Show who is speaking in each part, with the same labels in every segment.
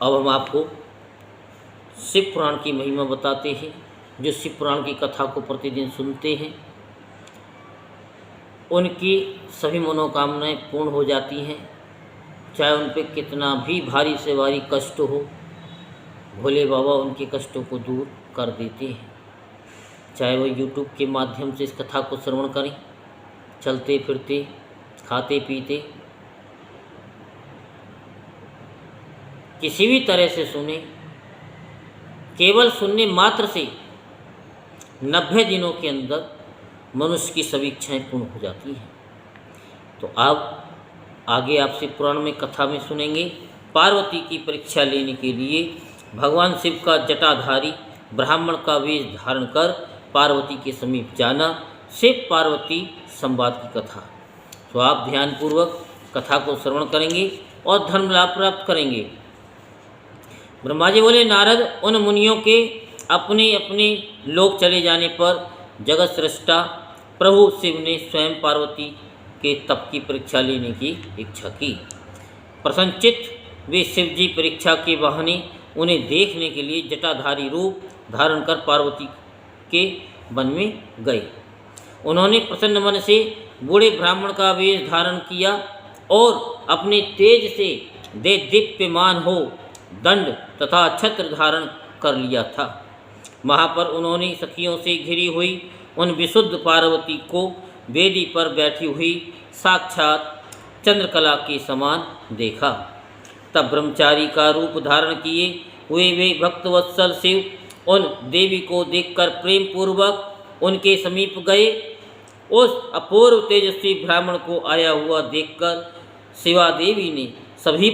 Speaker 1: अब हम आपको शिव पुराण की महिमा बताते हैं। जो शिव पुराण की कथा को प्रतिदिन सुनते हैं उनकी सभी मनोकामनाएं पूर्ण हो जाती हैं, चाहे उन पर कितना भी भारी से भारी कष्ट हो, भोले बाबा उनके कष्टों को दूर कर देते हैं। चाहे वो यूट्यूब के माध्यम से इस कथा को श्रवण करें, चलते फिरते, खाते पीते, किसी भी तरह से सुने। केवल सुनने मात्र से 90 दिनों के अंदर मनुष्य की सभी इच्छाएं पूर्ण हो जाती हैं। तो आप आगे आपसे पुराण में कथा में सुनेंगे। पार्वती की परीक्षा लेने के लिए भगवान शिव का जटाधारी ब्राह्मण का वेश धारण कर पार्वती के समीप जाना, शिव पार्वती संवाद की कथा। तो आप ध्यानपूर्वक कथा को श्रवण करेंगे और धर्म लाभ प्राप्त करेंगे। ब्रह्मा जी बोले, नारद, उन मुनियों के अपने अपने लोक चले जाने पर जगत सृष्टा प्रभु शिव ने स्वयं पार्वती के तप की परीक्षा लेने की इच्छा की। प्रसन्नचित वे शिव जी परीक्षा के बहाने उन्हें देखने के लिए जटाधारी रूप धारण कर पार्वती के वन में गए। उन्होंने प्रसन्न मन से बूढ़े ब्राह्मण का वेश धारण किया और अपने तेज से दे दीप्यमान हो दंड तथा छत्र धारण कर लिया था। वहाँ पर उन्होंने सखियों से घिरी हुई उन विशुद्ध पार्वती को वेदी पर बैठी हुई साक्षात चंद्रकला के समान देखा। तब ब्रह्मचारी का रूप धारण किए हुए वे भक्तवत्सल शिव उन देवी को देखकर प्रेम पूर्वक उनके समीप गए। उस अपूर्व तेजस्वी ब्राह्मण को आया हुआ देखकर शिवा देवी ने सभी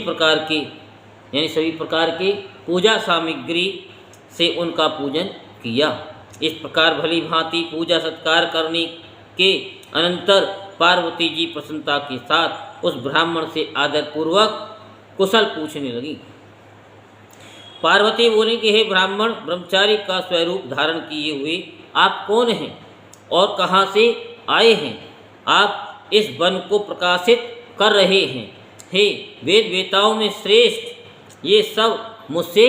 Speaker 1: प्रकार के पूजा सामग्री से उनका पूजन किया। इस प्रकार भली भांति पूजा सत्कार करने के अनंतर पार्वती जी प्रसन्नता के साथ उस ब्राह्मण से आदरपूर्वक कुशल पूछने लगी। पार्वती बोली कि हे ब्राह्मण, ब्रह्मचारी का स्वरूप धारण किए हुए आप कौन हैं और कहाँ से आए हैं? आप इस वन को प्रकाशित कर रहे हैं। हे वेद वेताओं में श्रेष्ठ, ये सब मुझसे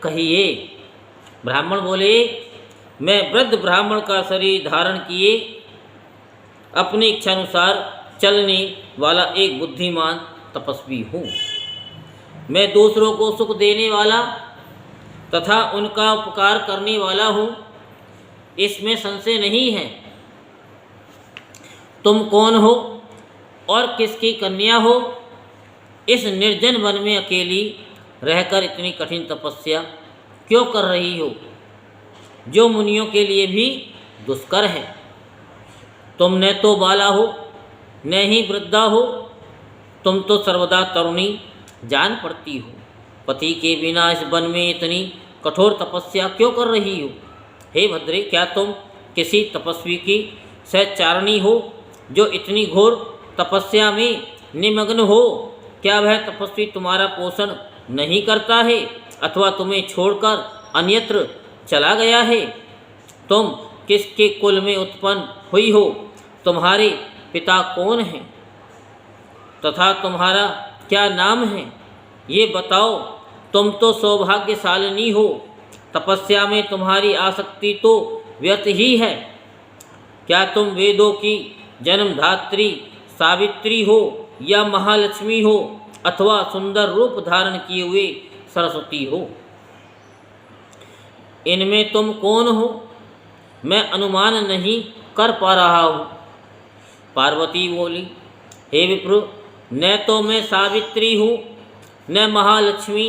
Speaker 1: कहिए। ब्राह्मण बोले, मैं वृद्ध ब्राह्मण का शरीर धारण किए अपनी इच्छानुसार चलने वाला एक बुद्धिमान तपस्वी हूँ। मैं दूसरों को सुख देने वाला तथा उनका उपकार करने वाला हूँ, इसमें संशय नहीं है। तुम कौन हो और किसकी कन्या हो? इस निर्जन वन में अकेली रहकर इतनी कठिन तपस्या क्यों कर रही हो, जो मुनियों के लिए भी दुष्कर है? तुम न तो बाला हो न ही वृद्धा हो, तुम तो सर्वदा तरुणी जान पड़ती हो। पति के बिना इस वन में इतनी कठोर तपस्या क्यों कर रही हो? हे भद्रे, क्या तुम किसी तपस्वी की सहचारिणी हो जो इतनी घोर तपस्या में निमग्न हो? क्या वह तपस्वी तुम्हारा पोषण नहीं करता है अथवा तुम्हें छोड़कर अन्यत्र चला गया है? तुम किसके कुल में उत्पन्न हुई हो? तुम्हारे पिता कौन हैं तथा तुम्हारा क्या नाम है? ये बताओ। तुम तो सौभाग्यशालिनी हो, तपस्या में तुम्हारी आसक्ति तो व्यर्थ ही है। क्या तुम वेदों की जन्मधात्री सावित्री हो या महालक्ष्मी हो अथवा सुंदर रूप धारण किए हुए सरस्वती हो? इनमें तुम कौन हो, मैं अनुमान नहीं कर पा रहा हूँ। पार्वती बोली, हे विप्र, न तो मैं सावित्री हूँ, न महालक्ष्मी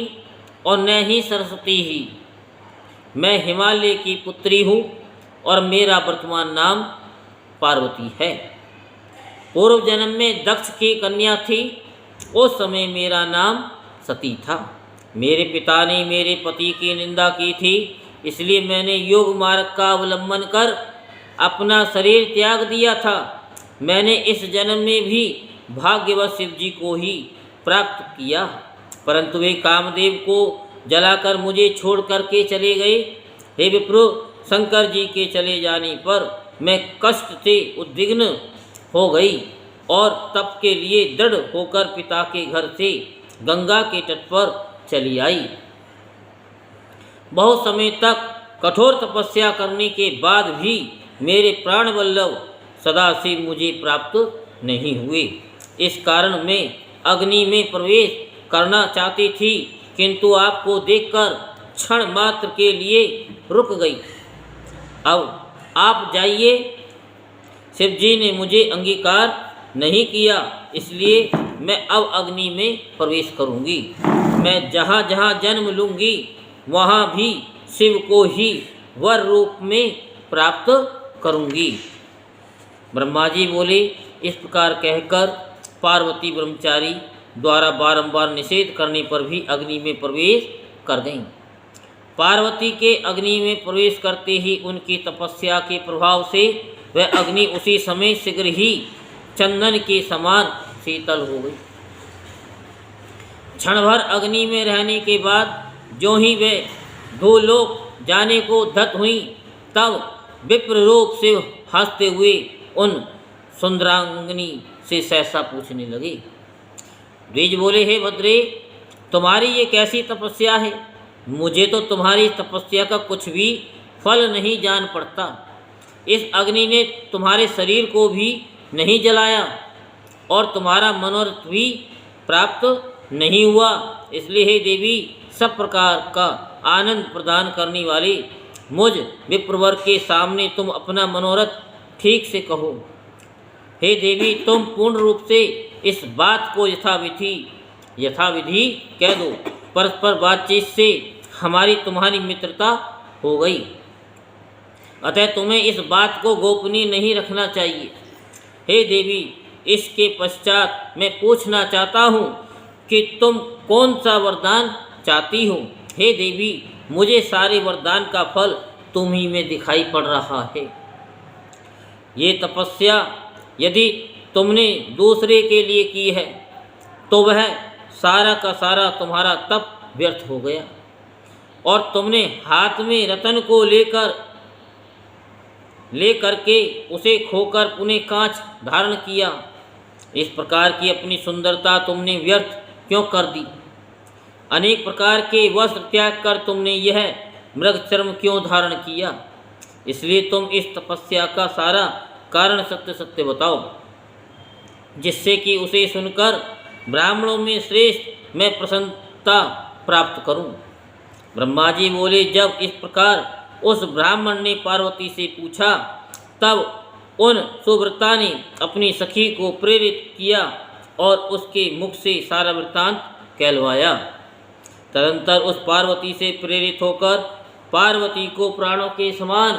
Speaker 1: और न ही सरस्वती ही। मैं हिमालय की पुत्री हूँ और मेरा वर्तमान नाम पार्वती है। पूर्व जन्म में दक्ष की कन्या थी, उस समय मेरा नाम सती था। मेरे पिता ने मेरे पति की निंदा की थी, इसलिए मैंने योग मार्ग का अवलंबन कर अपना शरीर त्याग दिया था। मैंने इस जन्म में भी भाग्यवश शिव जी को ही प्राप्त किया, परंतु वे कामदेव को जलाकर मुझे छोड़ करके चले गए। हे विप्रो, शंकर जी के चले जाने पर मैं कष्ट से उद्विग्न हो गई और तप के लिए दृढ़ होकर पिता के घर से गंगा के तट पर चली आई। बहुत समय तक कठोर तपस्या करने के बाद भी मेरे प्राण वल्लभ सदाशिव मुझे प्राप्त नहीं हुए। इस कारण मैं अग्नि में प्रवेश करना चाहती थी, किंतु आपको देखकर क्षण मात्र के लिए रुक गई। अब आप जाइए। शिव जी ने मुझे अंगीकार नहीं किया, इसलिए मैं अब अग्नि में प्रवेश करूंगी। मैं जहाँ जहाँ जन्म लूँगी वहाँ भी शिव को ही वर रूप में प्राप्त करूंगी। ब्रह्मा जी बोले। इस प्रकार कहकर पार्वती ब्रह्मचारी द्वारा बारंबार निषेध करने पर भी अग्नि में प्रवेश कर गईं। पार्वती के अग्नि में प्रवेश करते ही उनकी तपस्या के प्रभाव से वह अग्नि उसी समय शीघ्र ही चंदन के समान शीतल हो गई। क्षण भर अग्नि में रहने के बाद जो ही वे दो लोक जाने को धत हुई, तब विप्र रूप से हंसते हुए उन सुंदरांगनी से सहसा पूछने लगे। द्विज बोले, हे भद्रे, तुम्हारी ये कैसी तपस्या है? मुझे तो तुम्हारी तपस्या का कुछ भी फल नहीं जान पड़ता। इस अग्नि ने तुम्हारे शरीर को भी नहीं जलाया और तुम्हारा मनोरथ भी प्राप्त नहीं हुआ। इसलिए हे देवी, सब प्रकार का आनंद प्रदान करने वाले मुझ विप्रवर के सामने तुम अपना मनोरथ ठीक से कहो। हे देवी, तुम पूर्ण रूप से इस बात को यथाविधि कह दो। परस्पर बातचीत से हमारी तुम्हारी मित्रता हो गई, अतः तुम्हें इस बात को गोपनीय नहीं रखना चाहिए। हे देवी, इसके पश्चात मैं पूछना चाहता हूँ कि तुम कौन सा वरदान चाहती हो? हे देवी, मुझे सारे वरदान का फल तुम ही में दिखाई पड़ रहा है। ये तपस्या यदि तुमने दूसरे के लिए की है तो वह सारा का सारा तुम्हारा तप व्यर्थ हो गया, और तुमने हाथ में रतन को लेकर के उसे खोकर पुनः कांच धारण किया। इस प्रकार की अपनी सुंदरता तुमने व्यर्थ क्यों कर दी? अनेक प्रकार के वस्त्र त्याग कर तुमने यह मृग चर्म क्यों धारण किया? इसलिए तुम इस तपस्या का सारा कारण सत्य सत्य बताओ, जिससे कि उसे सुनकर ब्राह्मणों में श्रेष्ठ मैं प्रसन्नता प्राप्त करूं। ब्रह्मा जी बोले, जब इस प्रकार उस ब्राह्मण ने पार्वती से पूछा, तब उन सुव्रता ने अपनी सखी को प्रेरित किया और उसके मुख से सारा वृत्तांत कहलवाया। तदंतर उस पार्वती से प्रेरित होकर पार्वती को प्राणों के समान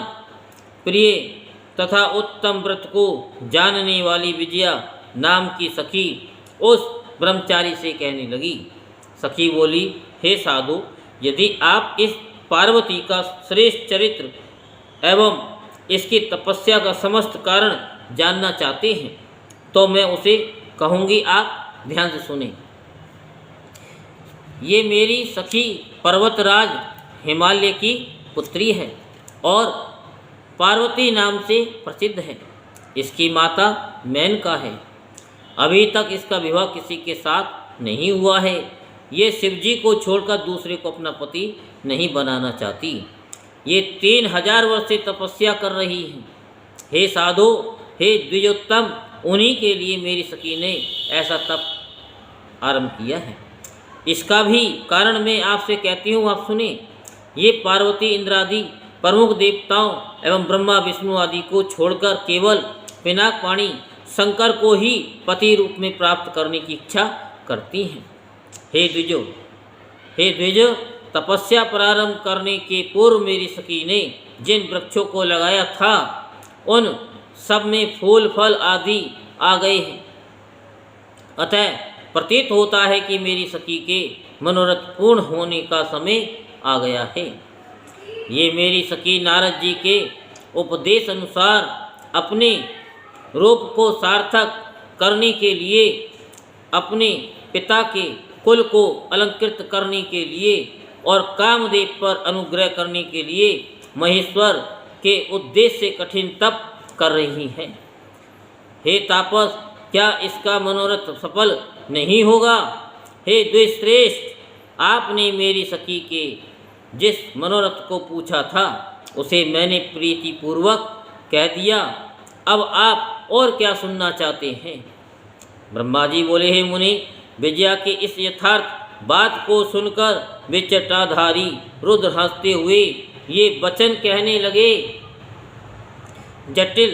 Speaker 1: प्रिय तथा उत्तम व्रत को जानने वाली विजया नाम की सखी उस ब्रह्मचारी से कहने लगी। सखी बोली, हे साधु, यदि आप इस पार्वती का श्रेष्ठ चरित्र एवं इसकी तपस्या का समस्त कारण जानना चाहते हैं तो मैं उसे कहूँगी, आप ध्यान से सुने। ये मेरी सखी पर्वतराज हिमालय की पुत्री है और पार्वती नाम से प्रसिद्ध है। इसकी माता मेनका है। अभी तक इसका विवाह किसी के साथ नहीं हुआ है। ये शिवजी को छोड़कर दूसरे को अपना पति नहीं बनाना चाहती। ये 3000 वर्ष से तपस्या कर रही है। हे साधु, हे द्विजोत्तम, उन्हीं के लिए मेरी सखी ने ऐसा तप आरंभ किया है। इसका भी कारण मैं आपसे कहती हूँ, आप सुने। ये पार्वती इंद्रादि प्रमुख देवताओं एवं ब्रह्मा विष्णु आदि को छोड़कर केवल पिनाकपाणी शंकर को ही पति रूप में प्राप्त करने की इच्छा करती हैं। हे द्विजो, तपस्या प्रारंभ करने के पूर्व मेरी सखी ने जिन वृक्षों को लगाया था उन सब में फूल फल आदि आ गए हैं। अतः प्रतीत होता है कि मेरी सखी के मनोरथ पूर्ण होने का समय आ गया है। ये मेरी सखी नारद जी के उपदेश अनुसार अपने रूप को सार्थक करने के लिए, अपने पिता के कुल को अलंकृत करने के लिए और कामदेव पर अनुग्रह करने के लिए महेश्वर के उद्देश्य से कठिन तप कर रही हैं। हे तापस, क्या इसका मनोरथ सफल नहीं होगा? हे द्विश्रेष्ठ, आपने मेरी सखी के जिस मनोरथ को पूछा था उसे मैंने प्रीतिपूर्वक कह दिया। अब आप और क्या सुनना चाहते हैं? ब्रह्मा जी बोले, हे मुनि, विजया के इस यथार्थ बात को सुनकर वे जटाधारी रुद्र हंसते हुए ये वचन कहने लगे। जटिल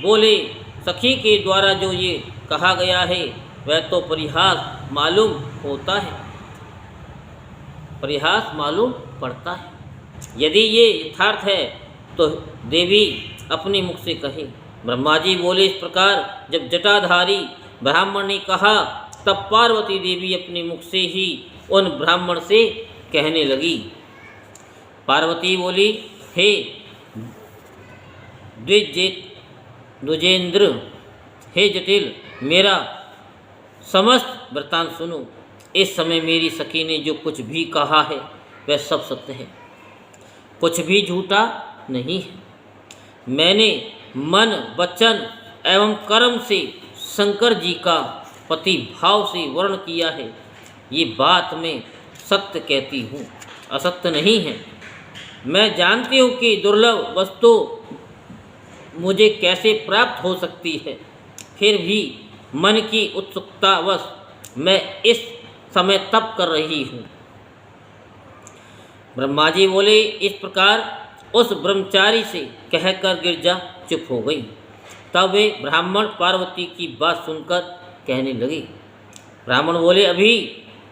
Speaker 1: बोले, सखी के द्वारा जो ये कहा गया है वह तो परिहास मालूम होता है, परिहास मालूम पड़ता है। यदि ये यथार्थ है तो देवी अपने मुख से कहे। ब्रह्मा जी बोले, इस प्रकार जब जटाधारी ब्राह्मण ने कहा तब पार्वती देवी अपने मुख से ही उन ब्राह्मण से कहने लगी। पार्वती बोली, हे द्विजेंद्र, हे जटिल, मेरा समस्त वृत्तांत सुनो। इस समय मेरी सखी ने जो कुछ भी कहा है वह सब सत्य है, कुछ भी झूठा नहीं है। मैंने मन, वचन एवं कर्म से शंकर जी का पति भाव से वर्ण किया है। ये बात मैं सत्य कहती हूँ, असत्य नहीं है। मैं जानती हूँ कि दुर्लभ वस्तु मुझे कैसे प्राप्त हो सकती है, फिर भी मन की उत्सुकतावश मैं इस समय तप कर रही हूँ। ब्रह्मा जी बोले, इस प्रकार उस ब्रह्मचारी से कहकर गिरजा चुप हो गई। तब वे ब्राह्मण पार्वती की बात सुनकर कहने लगे। ब्राह्मण बोले, अभी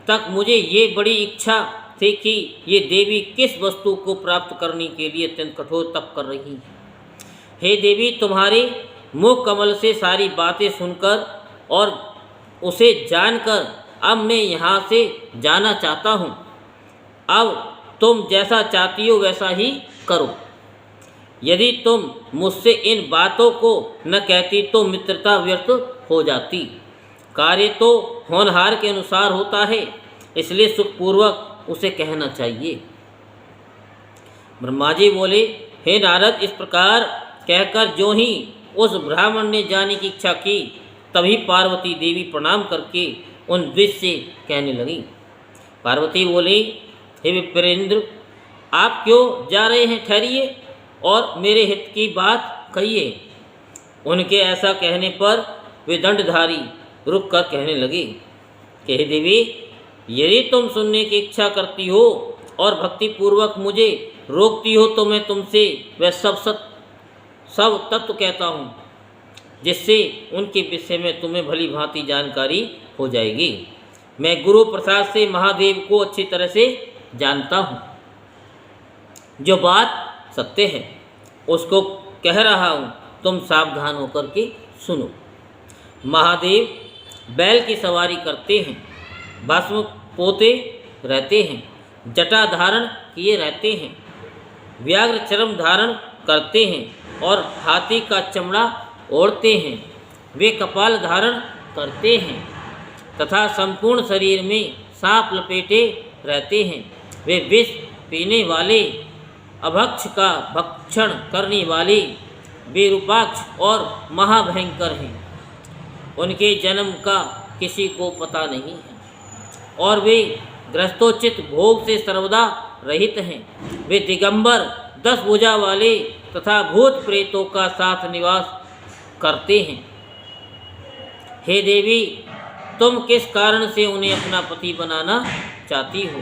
Speaker 1: तक मुझे ये बड़ी इच्छा थी कि ये देवी किस वस्तु को प्राप्त करने के लिए अत्यंत कठोर तप कर रही है। हे देवी, तुम्हारे मुख कमल से सारी बातें सुनकर और उसे जानकर अब मैं यहाँ से जाना चाहता हूँ। अब तुम जैसा चाहती हो वैसा ही करो। यदि तुम मुझसे इन बातों को न कहती तो मित्रता व्यर्थ हो जाती। कार्य तो होनहार के अनुसार होता है, इसलिए सुखपूर्वक उसे कहना चाहिए। ब्रह्मा जी बोले, हे नारद, इस प्रकार कहकर जो ही उस ब्राह्मण ने जाने की इच्छा की तभी पार्वती देवी प्रणाम करके उन द्विज से कहने लगी। पार्वती बोली, हे विप्रेंद्र, आप क्यों जा रहे हैं? ठहरिए और मेरे हित की बात कहिए। उनके ऐसा कहने पर वे दंडधारी रुक कर कहने लगे कि हे देवी, यदि तुम सुनने की इच्छा करती हो और भक्तिपूर्वक मुझे रोकती हो तो मैं तुमसे वह सब तत्व कहता हूँ जिससे उनके विषय में तुम्हें भली भांति जानकारी हो जाएगी। मैं गुरु प्रसाद से महादेव को अच्छी तरह से जानता हूँ। जो बात सत्य है उसको कह रहा हूँ, तुम सावधान होकर के सुनो। महादेव बैल की सवारी करते हैं, भस्म पोते रहते हैं, जटा धारण किए रहते हैं, व्याघ्र चर्म धारण करते हैं और हाथी का चमड़ा ओढ़ते हैं। वे कपाल धारण करते हैं तथा संपूर्ण शरीर में सांप लपेटे रहते हैं। वे विष पीने वाले, अभक्ष का भक्षण करने वाले, विरूपाक्ष और महाभयंकर हैं। उनके जन्म का किसी को पता नहीं है और वे ग्रस्तोचित भोग से सर्वदा रहित हैं। वे दिगंबर 10 भुजा वाले तथा भूत प्रेतों का साथ निवास करते हैं। हे देवी, तुम किस कारण से उन्हें अपना पति बनाना चाहती हो?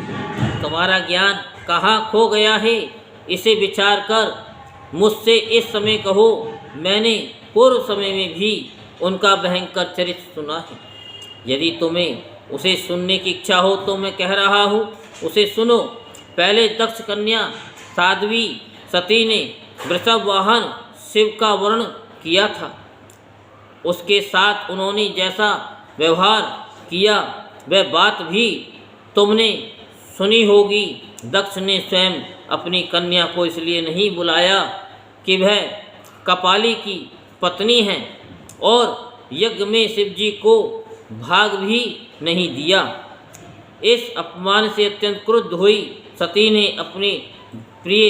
Speaker 1: तुम्हारा ज्ञान कहाँ खो गया है? इसे विचार कर मुझसे इस समय कहो। मैंने पूर्व समय में भी उनका भयंकर चरित्र सुना है। यदि तुम्हें उसे सुनने की इच्छा हो तो मैं कह रहा हूँ, उसे सुनो। पहले दक्ष कन्या साध्वी सती ने वृषभ वाहन शिव का वर्ण किया था। उसके साथ उन्होंने जैसा व्यवहार किया वह बात भी तुमने सुनी होगी। दक्ष ने स्वयं अपनी कन्या को इसलिए नहीं बुलाया कि वह कपाली की पत्नी है और यज्ञ में शिवजी को भाग भी नहीं दिया। इस अपमान से अत्यंत क्रुद्ध हुई सती ने अपने प्रिय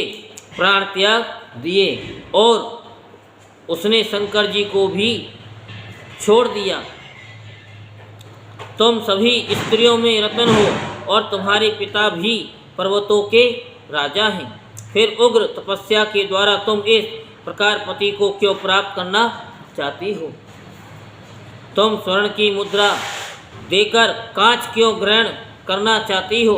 Speaker 1: प्राण त्याग दिए और उसने शंकर जी को भी छोड़ दिया। तुम सभी स्त्रियों में रतन हो और तुम्हारे पिता भी पर्वतों के राजा हैं। फिर उग्र तपस्या के द्वारा तुम इस प्रकार पति को क्यों प्राप्त करना चाहती हो? तुम स्वर्ण की मुद्रा देकर कांच क्यों ग्रहण करना चाहती हो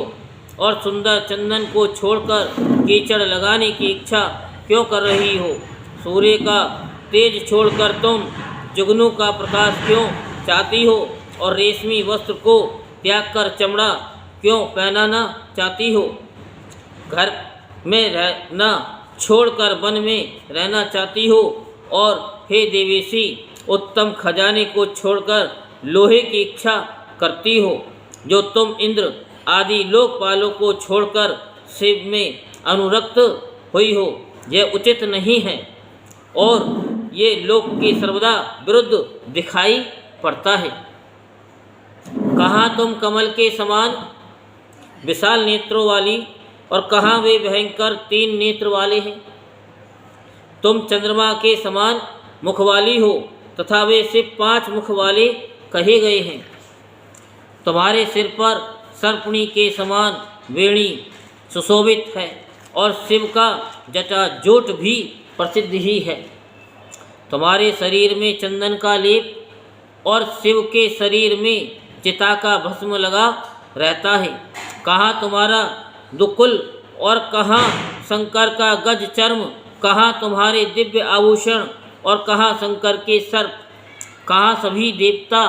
Speaker 1: और सुंदर चंदन को छोड़कर कीचड़ लगाने की इच्छा क्यों कर रही हो? सूर्य का तेज छोड़कर तुम जुगनू का प्रकाश क्यों चाहती हो और रेशमी वस्त्र को त्याग कर चमड़ा क्यों पहनाना चाहती हो? घर में रहना छोड़कर वन में रहना चाहती हो और हे देवेशी उत्तम खजाने को छोड़कर लोहे की इच्छा करती हो। जो तुम इंद्र आदि लोकपालों को छोड़कर शिव में अनुरक्त हुई हो, यह उचित नहीं है और ये लोक के सर्वदा विरुद्ध दिखाई पड़ता है। कहाँ तुम कमल के समान विशाल नेत्रों वाली और कहाँ वे भयंकर 3 नेत्र वाले हैं। तुम चंद्रमा के समान मुख वाली हो तथा वे शिव 5 मुख वाले कहे गए हैं। तुम्हारे सिर पर सर्पणी के समान वेणी सुशोभित है और शिव का जटाजूट भी प्रसिद्ध ही है। तुम्हारे शरीर में चंदन का लेप और शिव के शरीर में चिता का भस्म लगा रहता है। कहाँ तुम्हारा दुकुल और कहाँ शंकर का गज चर्म, कहाँ तुम्हारे दिव्य आभूषण और कहाँ शंकर के सर्प, कहाँ सभी देवता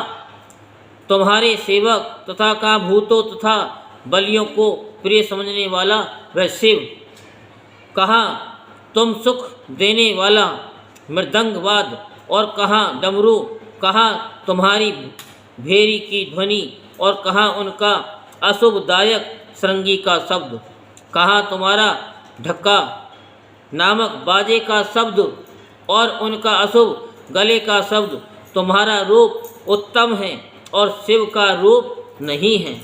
Speaker 1: तुम्हारे सेवक तथा कहाँ भूतों तथा बलियों को प्रिय समझने वाला वह शिव, कहाँ तुम सुख देने वाला मृदंगवाद और कहाँ डमरू, कहाँ तुम्हारी भेरी की ध्वनि और कहाँ उनका अशुभदायक श्रृंगी का शब्द, कहाँ तुम्हारा ढक्का नामक बाजे का शब्द और उनका अशुभ गले का शब्द। तुम्हारा रूप उत्तम है और शिव का रूप नहीं है।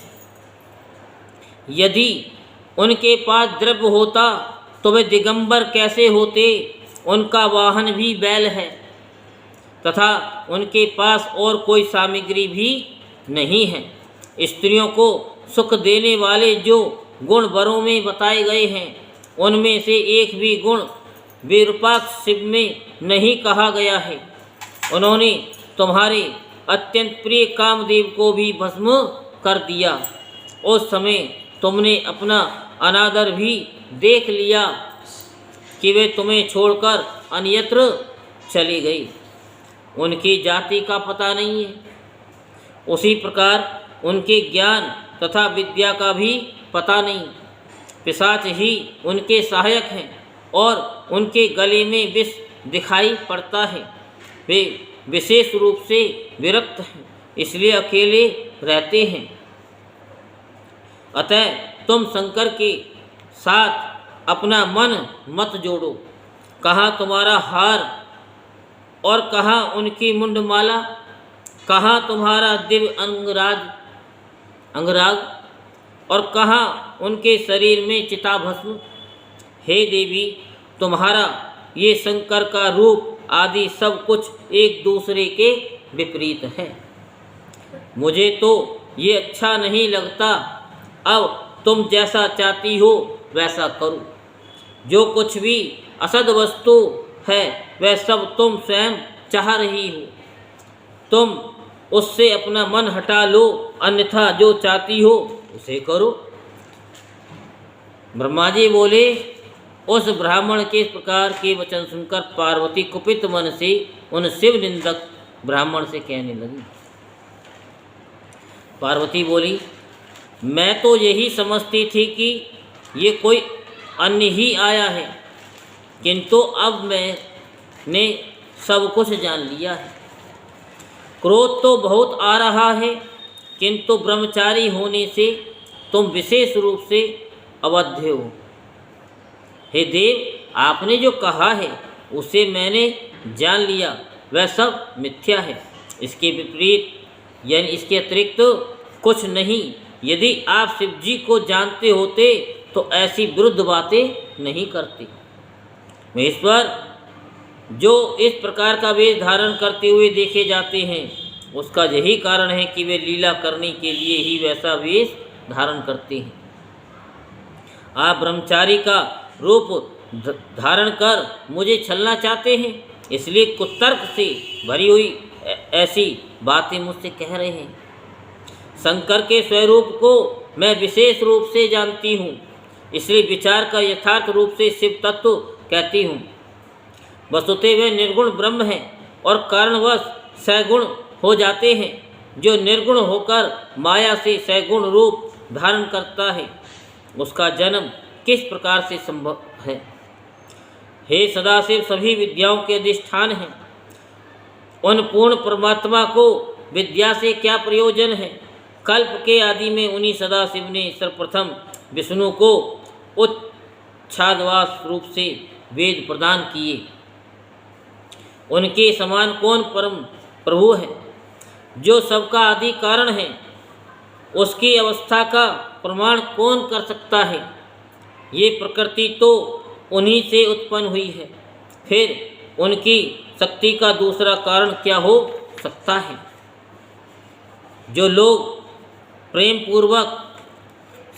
Speaker 1: यदि उनके पास द्रव्य होता तो वे दिगंबर कैसे होते? उनका वाहन भी बैल है तथा उनके पास और कोई सामग्री भी नहीं है। स्त्रियों को सुख देने वाले जो गुण वरों में बताए गए हैं, उनमें से एक भी गुण विरूपाक्ष शिव में नहीं कहा गया है। उन्होंने तुम्हारे अत्यंत प्रिय कामदेव को भी भस्म कर दिया। उस समय तुमने अपना अनादर भी देख लिया कि वे तुम्हें छोड़कर अन्यत्र चली गई। उनकी जाति का पता नहीं है, उसी प्रकार उनके ज्ञान तथा विद्या का भी पता नहीं। पिशाच ही उनके सहायक हैं और उनके गले में विष दिखाई पड़ता है। वे विशेष रूप से विरक्त हैं, इसलिए अकेले रहते हैं। अतः तुम शंकर के साथ अपना मन मत जोड़ो। कहाँ तुम्हारा हार और कहाँ उनकी मुंडमाला, कहाँ तुम्हारा दिव्य अंगराग और कहाँ उनके शरीर में चिताभस्म। हे देवी, तुम्हारा ये शंकर का रूप आदि सब कुछ एक दूसरे के विपरीत है। मुझे तो ये अच्छा नहीं लगता। अब तुम जैसा चाहती हो वैसा करो। जो कुछ भी असद वस्तु है वह सब तुम स्वयं चाह रही हो। तुम उससे अपना मन हटा लो, अन्यथा जो चाहती हो उसे करो। ब्रह्मा जी बोले। उस ब्राह्मण के इस प्रकार के वचन सुनकर पार्वती कुपित मन से उन शिव निंदक ब्राह्मण से कहने लगी। पार्वती बोली, मैं तो यही समझती थी कि ये कोई अन्य ही आया है, किंतु अब मैंने सब कुछ जान लिया है। क्रोध तो बहुत आ रहा है, किंतु ब्रह्मचारी होने से तुम विशेष रूप से अवध्य हो। हे देव, आपने जो कहा है उसे मैंने जान लिया, वह सब मिथ्या है। इसके विपरीत यानी इसके अतिरिक्त कुछ नहीं। यदि आप शिव जी को जानते होते तो ऐसी विरुद्ध बातें नहीं करते। महेश्वर, जो इस प्रकार का वेश धारण करते हुए देखे जाते हैं, उसका यही कारण है कि वे लीला करने के लिए ही वैसा वेश धारण करते हैं। आप ब्रह्मचारी का रूप धारण कर मुझे छलना चाहते हैं, इसलिए कुतर्क से भरी हुई ऐसी बातें मुझसे कह रहे हैं। शंकर के स्वरूप को मैं विशेष रूप से जानती हूँ, इसलिए विचार का यथार्थ रूप से शिव तत्व कहती हूँ। वस्तुतः वे निर्गुण ब्रह्म हैं और कारणवश सगुण हो जाते हैं। जो निर्गुण होकर माया से सगुण रूप धारण करता है, उसका जन्म किस प्रकार से संभव है? हे सदाशिव, सभी विद्याओं के अधिष्ठान हैं। उन पूर्ण परमात्मा को विद्या से क्या प्रयोजन है? कल्प के आदि में उन्हीं सदाशिव ने सर्वप्रथम विष्णु को उच्छादवास रूप से वेद प्रदान किए। उनके समान कौन परम प्रभु है? जो सबका आदि कारण है, उसकी अवस्था का प्रमाण कौन कर सकता है? ये प्रकृति तो उन्हीं से उत्पन्न हुई है, फिर उनकी शक्ति का दूसरा कारण क्या हो सकता है? जो लोग प्रेम पूर्वक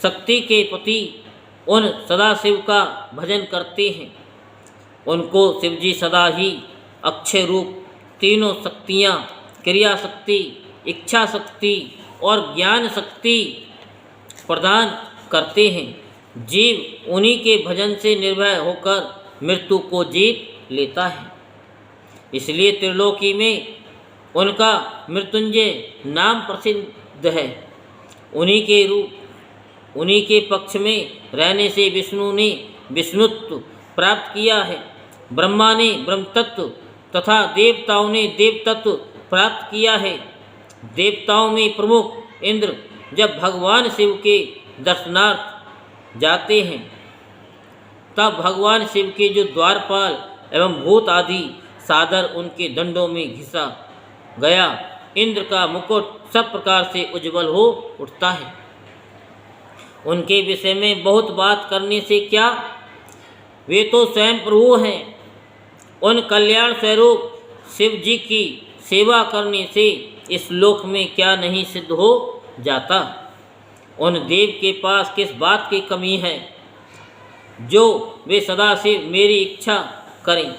Speaker 1: शक्ति के प्रति उन सदाशिव का भजन करते हैं, उनको शिवजी सदा ही अक्षय रूप तीनों शक्तियाँ, क्रिया शक्ति, इच्छा शक्ति और ज्ञान शक्ति प्रदान करते हैं। जीव उन्हीं के भजन से निर्भय होकर मृत्यु को जीत लेता है। इसलिए त्रिलोकी में उनका मृत्युंजय नाम प्रसिद्ध है। उन्हीं के पक्ष में रहने से विष्णु ने विष्णुत्व प्राप्त किया है, ब्रह्मा ने ब्रह्मतत्व तथा देवताओं ने देवतत्व प्राप्त किया है। देवताओं में प्रमुख इंद्र जब भगवान शिव के दर्शनार्थ जाते हैं, तब भगवान शिव के जो द्वारपाल एवं भूत आदि सादर उनके दंडों में घिसा गया इंद्र का मुकुट सब प्रकार से उज्जवल हो उठता है। उनके विषय में बहुत बात करने से क्या, वे तो स्वयं प्रभु हैं। उन कल्याण स्वरूप शिव जी की सेवा करने से इस लोक में क्या नहीं सिद्ध हो जाता? उन देव के पास किस बात की कमी है जो वे सदाशिव मेरी इच्छा करें?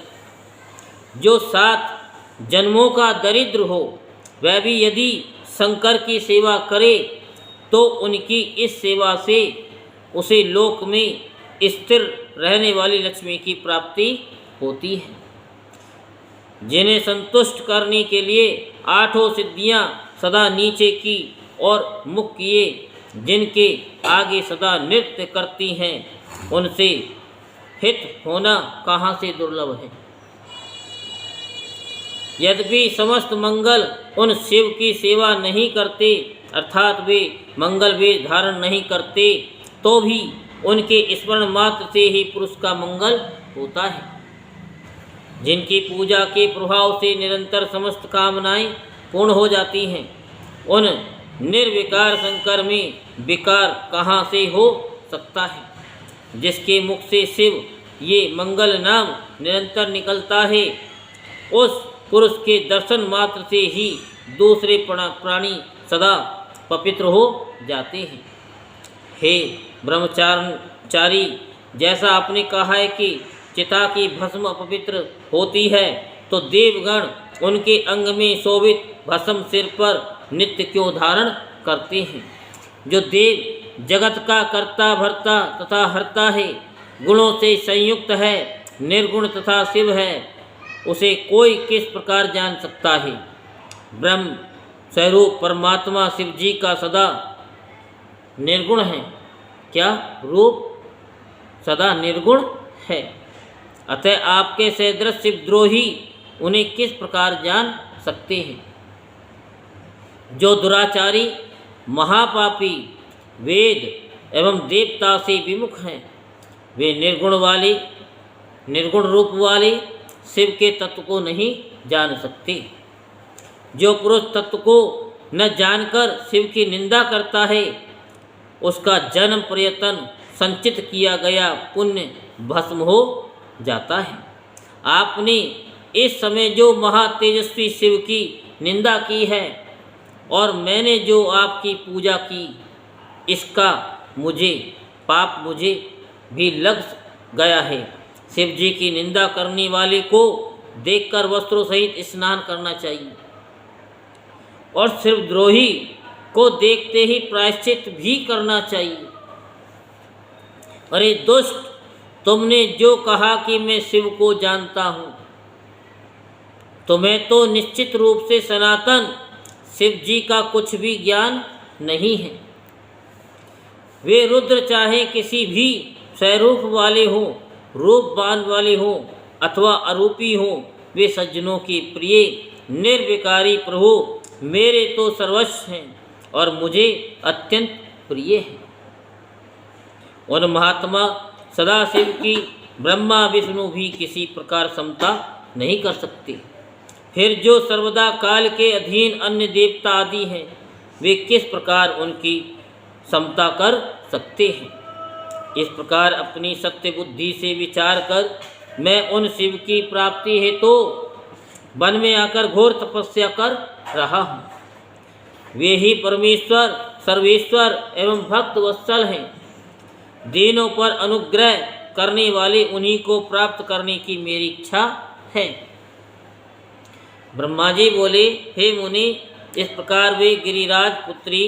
Speaker 1: जो 7 जन्मों का दरिद्र हो, वह भी यदि शंकर की सेवा करे तो उनकी इस सेवा से उसे लोक में स्थिर रहने वाली लक्ष्मी की प्राप्ति होती है। जिन्हें संतुष्ट करने के लिए 8 सिद्धियां सदा नीचे की और मुख किए, जिनके आगे सदा नृत्य करती हैं, उनसे हित होना कहाँ से दुर्लभ है। यद्यपि समस्त मंगल उन शिव की सेवा नहीं करते, अर्थात वे मंगल वेश धारण नहीं करते, तो भी उनके स्मरण मात्र से ही पुरुष का मंगल होता है। जिनकी पूजा के प्रभाव से निरंतर समस्त कामनाएं पूर्ण हो जाती हैं, उन निर्विकार शंकर में विकार कहाँ से हो सकता है? जिसके मुख से शिव ये मंगल नाम निरंतर निकलता है, उस पुरुष के दर्शन मात्र से ही दूसरे प्राणी सदा पवित्र हो जाते हैं। हे ब्रह्मचारी, जैसा आपने कहा है कि चिता की भस्म अपवित्र होती है, तो देवगण उनके अंग में शोभित भस्म सिर पर नित्य क्यों धारण करते हैं? जो देव जगत का कर्ता भर्ता तथा हर्ता है, गुणों से संयुक्त है, निर्गुण तथा शिव है, उसे कोई किस प्रकार जान सकता है? ब्रह्म स्वरूप परमात्मा शिव जी का सदा निर्गुण है। क्या रूप सदा निर्गुण है? अतः आपके सदृश शिवद्रोही उन्हें किस प्रकार जान सकते हैं? जो दुराचारी, महापापी, वेद एवं देवता से विमुख हैं, वे निर्गुण रूप वाले शिव के तत्व को नहीं जान सकते। जो पुरुष तत्व को न जानकर शिव की निंदा करता है, उसका जन्म प्रयत्न संचित किया गया पुण्य भस्म हो जाता है। आपने इस समय जो महातेजस्वी शिव की निंदा की है और मैंने जो आपकी पूजा की, इसका पाप मुझे भी लग गया है। शिव जी की निंदा करने वाले को देखकर वस्त्रों सहित स्नान करना चाहिए और शिवद्रोही को देखते ही प्रायश्चित भी करना चाहिए। अरे दुष्ट, तुमने जो कहा कि मैं शिव को जानता हूँ, तुम्हें तो निश्चित रूप से सनातन शिव जी का कुछ भी ज्ञान नहीं है। वे रुद्र चाहे किसी भी स्वरूप वाले हों, रूपवान वाले हों अथवा अरूपी हों, वे सज्जनों की प्रिय निर्विकारी प्रभु मेरे तो सर्वस्व हैं और मुझे अत्यंत प्रिय हैं। उन महात्मा सदाशिव की ब्रह्मा विष्णु भी किसी प्रकार समता नहीं कर सकते। फिर जो सर्वदा काल के अधीन अन्य देवता आदि हैं, वे किस प्रकार उनकी समता कर सकते हैं। इस प्रकार अपनी सत्य बुद्धि से विचार कर मैं उन शिव की प्राप्ति हेतु तो वन में आकर घोर तपस्या कर रहा हूँ। वे ही परमेश्वर, सर्वेश्वर एवं भक्त वत्सल हैं। दीनों पर अनुग्रह करने वाले उन्हीं को प्राप्त करने की मेरी इच्छा है। ब्रह्मा जी बोले, हे मुनि, इस प्रकार वे गिरिराज पुत्री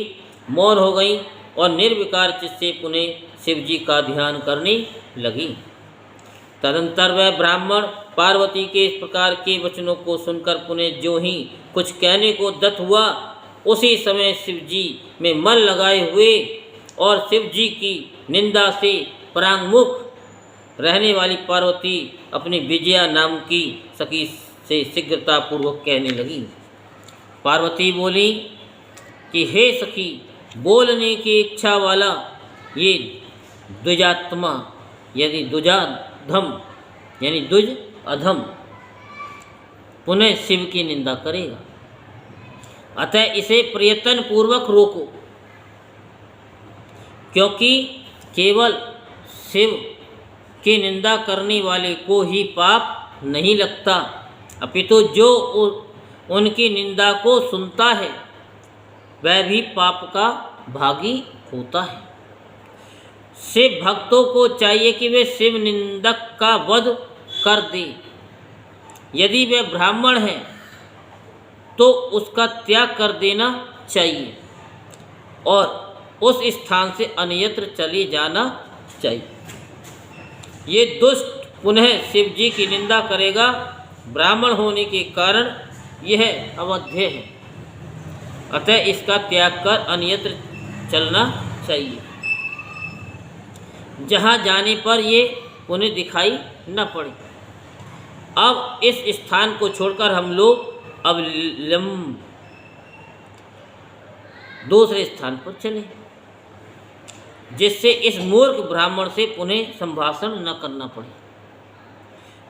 Speaker 1: मौन हो गई और निर्विकार चित्त से पुनः शिव जी का ध्यान करने लगी। तदंतर वह ब्राह्मण पार्वती के इस प्रकार के वचनों को सुनकर पुनः जो ही कुछ कहने को दत्त हुआ, उसी समय शिव जी में मन लगाए हुए और शिव जी की निंदा से परांगमुख रहने वाली पार्वती अपनी विजया नाम की सखी से शीघ्रतापूर्वक कहने लगी। पार्वती बोली कि हे सखी, बोलने की इच्छा वाला ये द्विजात्मा यदि द्विजाधम यानी द्विज अधम पुनः शिव की निंदा करेगा, अतः इसे प्रयत्न पूर्वक रोको, क्योंकि केवल शिव की निंदा करने वाले को ही पाप नहीं लगता, अपितु जो उनकी निंदा को सुनता है वह भी पाप का भागी होता है। शिव भक्तों को चाहिए कि वे शिव निंदक का वध कर दे। यदि वे ब्राह्मण हैं तो उसका त्याग कर देना चाहिए और उस स्थान से अन्यत्र चले जाना चाहिए। ये दुष्ट पुनः शिव जी की निंदा करेगा, ब्राह्मण होने के कारण यह अवध्य है, अतः इसका त्याग कर अन्यत्र चलना चाहिए, जहाँ जाने पर ये उन्हें दिखाई न पड़े। अब इस स्थान को छोड़कर हम लोग अब दूसरे स्थान पर चले, जिससे इस मूर्ख ब्राह्मण से पुनः संभाषण न करना पड़े।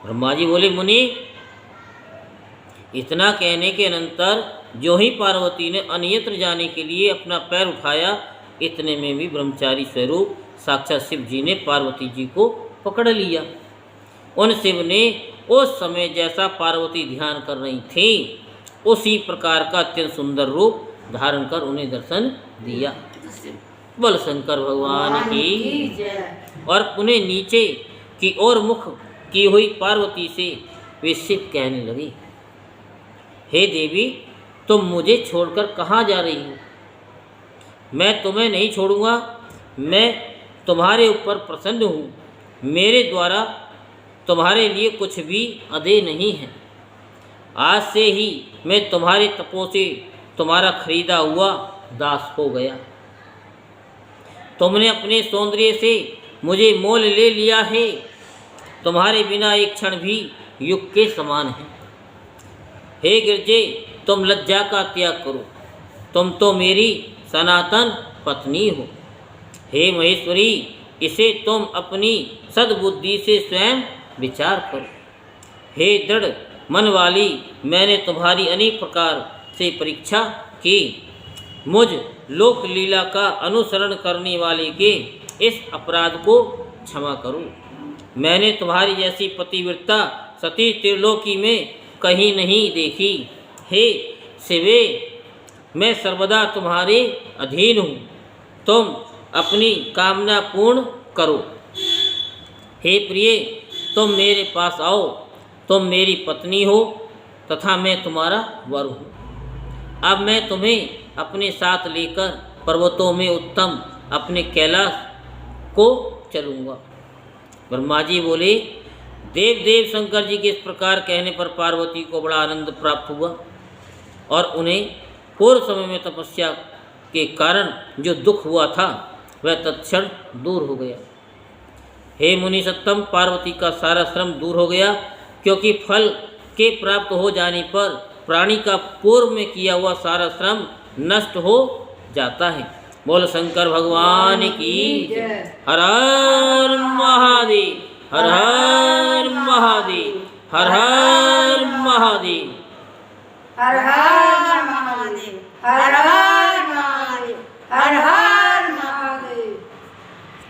Speaker 1: ब्रह्मा जी बोले, मुनि, इतना कहने के अनंतर जो ही पार्वती ने अन्यत्र जाने के लिए अपना पैर उठाया, इतने में भी ब्रह्मचारी स्वरूप साक्षात शिव जी ने पार्वती जी को पकड़ लिया। उन शिव ने उस समय जैसा पार्वती ध्यान कर रही थी, उसी प्रकार का अत्यंत सुंदर रूप धारण कर उन्हें दर्शन दिया। बोल शंकर भगवान की। और पुनः नीचे की ओर मुख की हुई पार्वती से वे शिव कहने लगी, हे देवी, तुम मुझे छोड़कर कहाँ जा रही हो? मैं तुम्हें नहीं छोड़ूंगा। मैं तुम्हारे ऊपर प्रसन्न हूँ। मेरे द्वारा तुम्हारे लिए कुछ भी अदेय नहीं है। आज से ही मैं तुम्हारे तपों से तुम्हारा खरीदा हुआ दास हो गया। तुमने अपने सौंदर्य से मुझे मोल ले लिया है। तुम्हारे बिना एक क्षण भी युग के समान है। हे गिरजे, तुम लज्जा का त्याग करो। तुम तो मेरी सनातन पत्नी हो। हे महेश्वरी, इसे तुम अपनी सद्बुद्धि से स्वयं विचार करो। हे दृढ़ मन वाली, मैंने तुम्हारी अनेक प्रकार से परीक्षा की। मुझ लोक लीला का अनुसरण करने वाले के इस अपराध को क्षमा करो। मैंने तुम्हारी जैसी पतिव्रता सती त्रिलोकी में कहीं नहीं देखी। हे शिवे, मैं सर्वदा तुम्हारे अधीन हूँ। तुम अपनी कामना पूर्ण करो। हे प्रिय, तुम मेरे पास आओ, तुम मेरी पत्नी हो तथा मैं तुम्हारा वर हूँ। अब मैं तुम्हें अपने साथ लेकर पर्वतों में उत्तम अपने कैलाश को चलूँगा। ब्रह्मा जी बोले, देव शंकर जी के इस प्रकार कहने पर पार्वती को बड़ा आनंद प्राप्त हुआ और उन्हें पूर्व समय में तपस्या के कारण जो दुख हुआ था वह तत्क्षण दूर हो गया। हे मुनि सत्तम, पार्वती का सारा श्रम दूर हो गया, क्योंकि फल के प्राप्त हो जाने पर प्राणी का पूर्व में किया हुआ सारा श्रम नष्ट हो जाता है। बोल शंकर भगवान की जय। हर हर महादेव, हर हर महादेव, हर हर